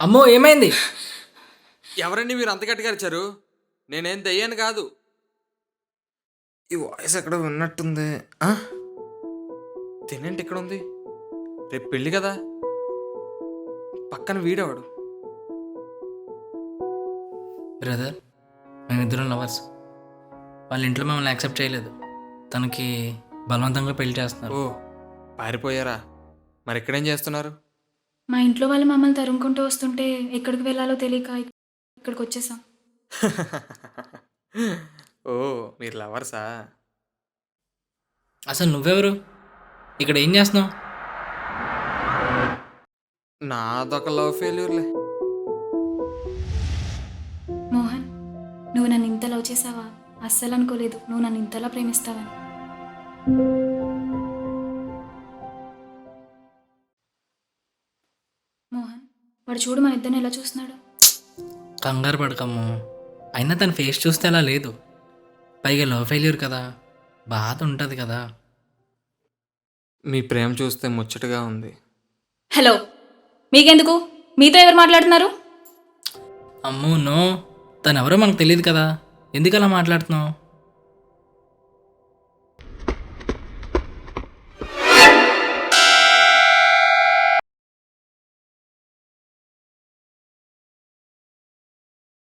అమ్మో ఏమైంది? ఎవరండి మీరు అంత గట్టిగా అరిచారు? నేనేం దయ్యాను కాదు. ఈ వాయిస్ ఎక్కడ విన్నట్టుంది. తినేంటి ఇక్కడ ఉంది? రేపు పెళ్ళి కదా, పక్కన వీడేవాడు. బ్రదర్, మేమిద్దరం లవర్స్. వాళ్ళ ఇంట్లో మమ్మల్ని యాక్సెప్ట్ చేయలేదు. తనకి బలవంతంగా పెళ్లి చేస్తున్నారు. ఓ, పారిపోయారా? మరి ఇక్కడేం చేస్తున్నారు? మా ఇంట్లో వాళ్ళు మమ్మల్ని తరుముకుంటూ వస్తుంటే ఎక్కడికి వెళ్ళాలో తెలియక ఇక్కడికి వచ్చేసాం. ఓ, మీరు లవర్సా? అసలు నువ్వెవరు? ఇక్కడ ఏం చేస్తున్నావు? నాదొక లవ్ ఫెయిల్యూర్లే. మోహన్, నువ్వు నన్ను ఇంత లవ్ చేసావా? అస్సలు అనుకోలేదు నువ్వు నన్ను ఇంతలా ప్రేమిస్తావని. మోహన్, వాడు చూడు మన ఇద్దరిని ఎలా చూస్తున్నాడు. కంగారు పడకమ్ము. అయినా తన ఫేస్ చూస్తే అలా లేదు. పైగా లవ్ ఫెయిల్యూర్ కదా, బాధ ఉంటుంది కదా. మీ ప్రేమ చూస్తే ముచ్చటగా ఉంది. హలో, మీకెందుకు? మీతో ఎవరు మాట్లాడుతున్నారు? అమ్మో నో, తను ఎవరో మనకు తెలియదు కదా, ఎందుకు అలా మాట్లాడుతున్నావు?